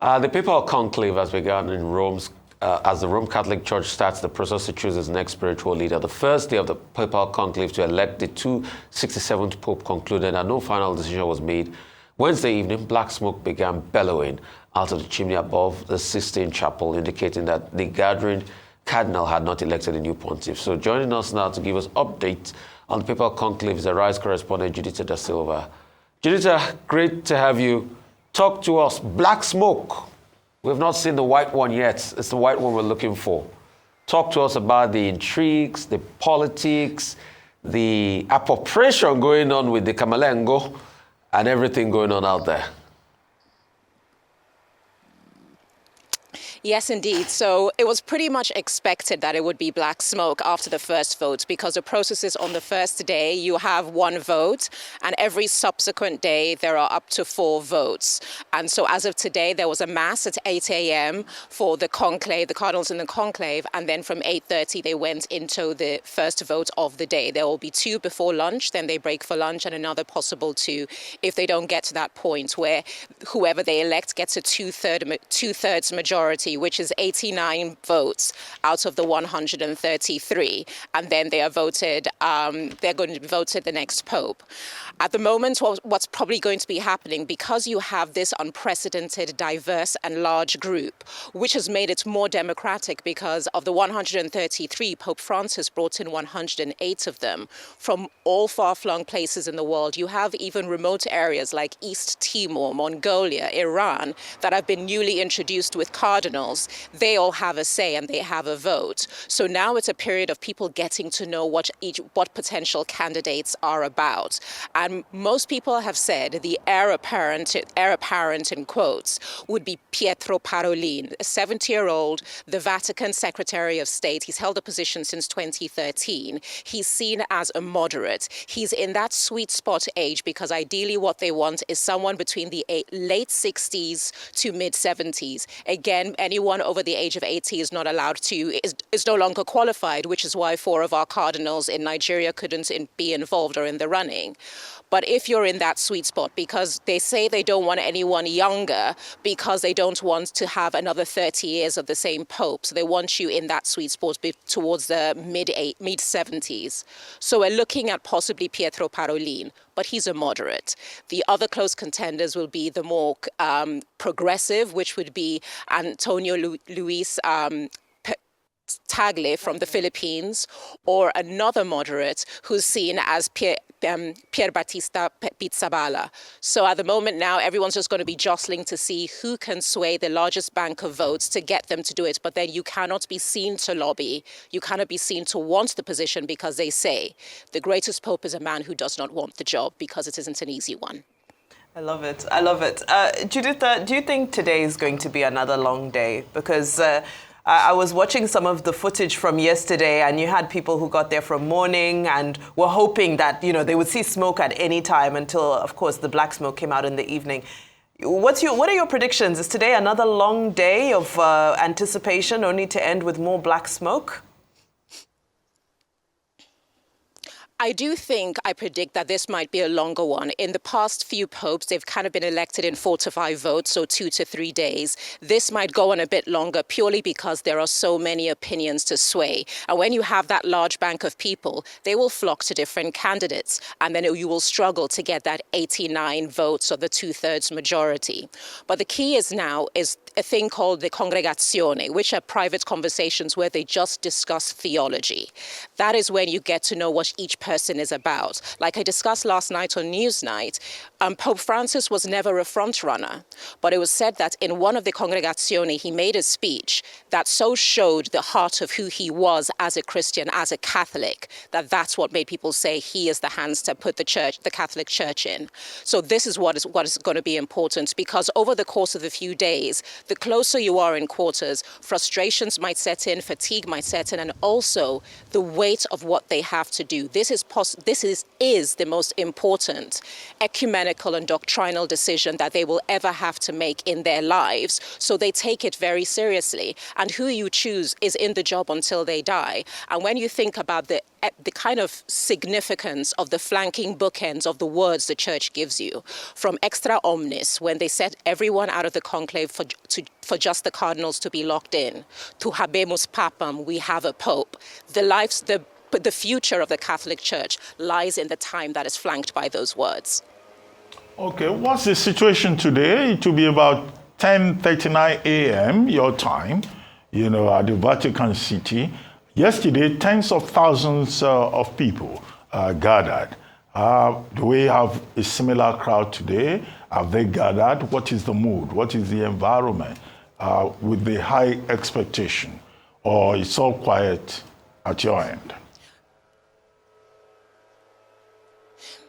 The papal conclave has begun in Rome's as the Roman Catholic Church starts the process to choose its next spiritual leader. The first day of the papal conclave to elect the 267th Pope concluded and no final decision was made. Wednesday evening, black smoke began bellowing out of the chimney above the Sistine Chapel, indicating that the gathering cardinal had not elected a new pontiff. So joining us now to give us updates on the papal conclave is Arise correspondent Judita DaSilva. Judita, great to have you. Talk to us. Black smoke. We've not seen the white one yet. It's the white one we're looking for. Talk to us about the intrigues, the politics, the appropriation going on with the Kamalengo and everything going on out there. Yes, indeed. So it was pretty much expected that it would be black smoke after the first vote, because the process is on the first day, you have one vote, and every subsequent day there are up to 4 votes. And so as of today, there was a mass at 8 a.m. for the conclave, the cardinals in the conclave, and then from 8:30 they went into the first vote of the day. There will be 2 before lunch, then they break for lunch, and another possible 2 if they don't get to that point where whoever they elect gets a two-thirds majority, which is 89 votes out of the 133, and then they are voted. They're going to be voted the next pope. At the moment, what's probably going to be happening, because you have this unprecedented, diverse and large group, which has made it more democratic, because of the 133, Pope Francis brought in 108 of them from all far-flung places in the world. You have even remote areas like East Timor, Mongolia, Iran, that have been newly introduced with cardinals. They all have a say and they have a vote. So now it's a period of people getting to know what potential candidates are about. And most people have said the heir apparent in quotes would be Pietro Parolin, a 70-year-old, the Vatican Secretary of State. He's held the position since 2013. He's seen as a moderate. He's in that sweet spot age, because ideally what they want is someone between the late 60s to mid 70s. Again, anyone over the age of 80 is not allowed to, is no longer qualified, which is why 4 of our cardinals in Nigeria couldn't be involved or in the running. But if you're in that sweet spot, because they say they don't want anyone younger, because they don't want to have another 30 years of the same pope. So they want you in that sweet spot towards the mid-70s. So we're looking at possibly Pietro Parolin, but he's a moderate. The other close contenders will be the more progressive, which would be Antonio Luis Tagle from the Philippines, or another moderate who's seen as Pier Battista Pizzaballa. So at the moment now, everyone's just going to be jostling to see who can sway the largest bank of votes to get them to do it. But then you cannot be seen to lobby. You cannot be seen to want the position, because they say the greatest pope is a man who does not want the job, because it isn't an easy one. I love it. I love it. Judita, do you think today is going to be another long day? Because I was watching some of the footage from yesterday, and you had people who got there from morning and were hoping that, they would see smoke at any time until, of course, the black smoke came out in the evening. What are your predictions? Is today another long day of anticipation, only to end with more black smoke? I predict that this might be a longer one. In the past few popes, they've kind of been elected in 4 to 5 votes, so 2 to 3 days. This might go on a bit longer, purely because there are so many opinions to sway. And when you have that large bank of people, they will flock to different candidates, and then you will struggle to get that 89 votes or the 2/3 majority. But the key is a thing called the congregazione, which are private conversations where they just discuss theology. That is when you get to know what each person is about. Like I discussed last night on Newsnight, Pope Francis was never a front runner, but it was said that in one of the congregazioni, he made a speech that so showed the heart of who he was as a Christian, as a Catholic, that's what made people say he is the hands to put the Catholic Church in. So this is what is going to be important, because over the course of a few days, the closer you are in quarters, frustrations might set in, fatigue might set in, and also the weight of what they have to do. This is is the most important ecumenical and doctrinal decision that they will ever have to make in their lives. So they take it very seriously. And who you choose is in the job until they die. And when you think about the kind of significance of the flanking bookends of the words the church gives you, from extra omnis, when they set everyone out of the conclave for just the cardinals to be locked in, to habemus papam, we have a pope. The future of the Catholic Church lies in the time that is flanked by those words. Okay, what's the situation today? It will be about 10:39 a.m. your time, at the Vatican City. Yesterday, tens of thousands of people gathered. Do we have a similar crowd today? Have they gathered? What is the mood? What is the environment with the high expectation? Or it's all quiet at your end?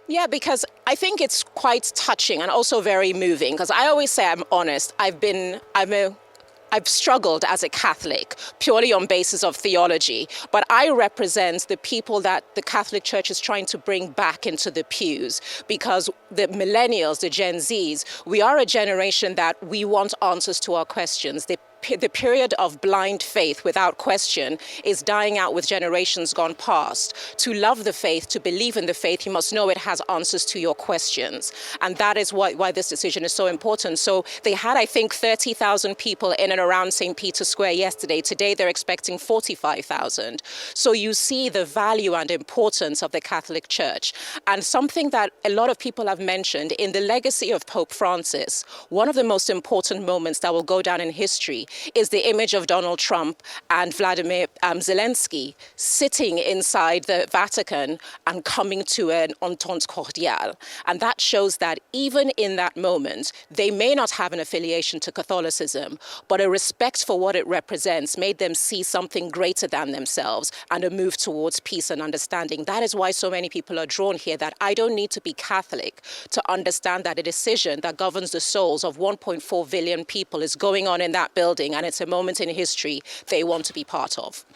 Yeah, because I think it's quite touching and also very moving. Because I always say, I'm honest, I've struggled as a Catholic purely on basis of theology, but I represent the people that the Catholic Church is trying to bring back into the pews, because the millennials, the Gen Zs, we are a generation that we want answers to our questions. The period of blind faith without question is dying out with generations gone past. To love the faith, to believe in the faith, you must know it has answers to your questions. And that is why this decision is so important. So they had, I think, 30,000 people in and around St. Peter's Square yesterday. Today, they're expecting 45,000. So you see the value and importance of the Catholic Church. And something that a lot of people have mentioned in the legacy of Pope Francis, one of the most important moments that will go down in history is the image of Donald Trump and Vladimir Zelensky sitting inside the Vatican and coming to an entente cordiale. And that shows that even in that moment, they may not have an affiliation to Catholicism, but a respect for what it represents made them see something greater than themselves and a move towards peace and understanding. That is why so many people are drawn here, that I don't need to be Catholic to understand that a decision that governs the souls of 1.4 billion people is going on in that building, and it's a moment in history they want to be part of.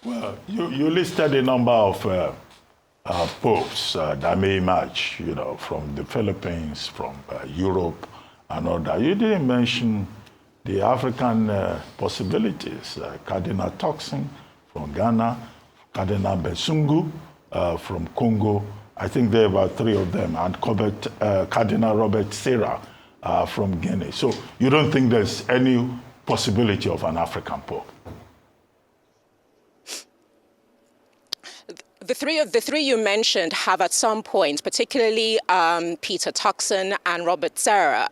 Well, you listed a number of popes that may emerge, from the Philippines, from Europe, and all that. You didn't mention the African possibilities. Cardinal Turkson from Ghana, Cardinal Besungu from Congo. I think there are about three of them, and Cardinal Robert Serra from Guinea. So you don't think there's any possibility of an African pope? The three you mentioned have at some point, particularly Peter Turkson and Robert Serra,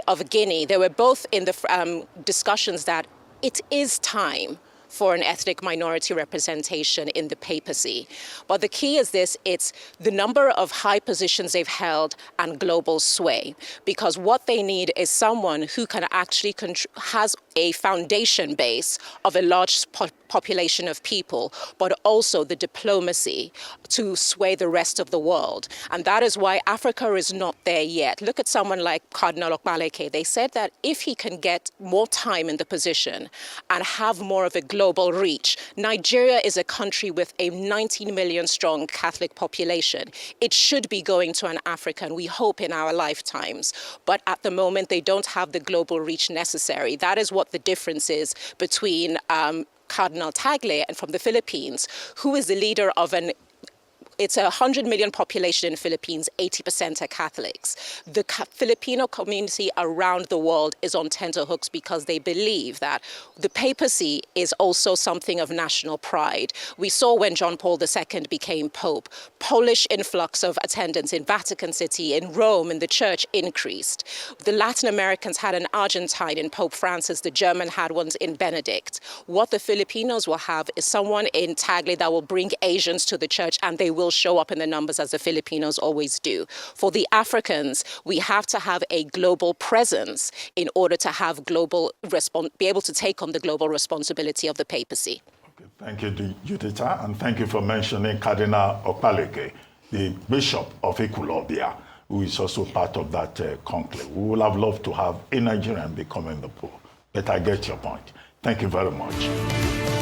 of Guinea, they were both in the discussions that it is time for an ethnic minority representation in the papacy. But the key is this: it's the number of high positions they've held and global sway. Because what they need is someone who can actually has a foundation base of a large population of people, but also the diplomacy to sway the rest of the world. And that is why Africa is not there yet. Look at someone like Cardinal Okpaleke. They said that if he can get more time in the position and have more of a global reach, Nigeria is a country with a 19 million strong Catholic population. It should be going to an African, we hope, in our lifetimes. But at the moment, they don't have the global reach necessary. That is what the difference is between Cardinal Tagle and from the Philippines, who is the leader of it's a 100 million population in the Philippines, 80% are Catholics. The Filipino community around the world is on tenterhooks because they believe that the papacy is also something of national pride. We saw when John Paul II became Pope, Polish influx of attendance in Vatican City, in Rome, in the church increased. The Latin Americans had an Argentine in Pope Francis, the German had ones in Benedict. What the Filipinos will have is someone in Tagle that will bring Asians to the church, and they will show up in the numbers as the Filipinos always do. For the Africans, we have to have a global presence in order to have be able to take on the global responsibility of the papacy. Okay, thank you, Judita, and thank you for mentioning Cardinal Okpaleke, the Bishop of Equilobia, who is also part of that conclave. We would have loved to have a Nigerian becoming the Pope, but I get your point. Thank you very much.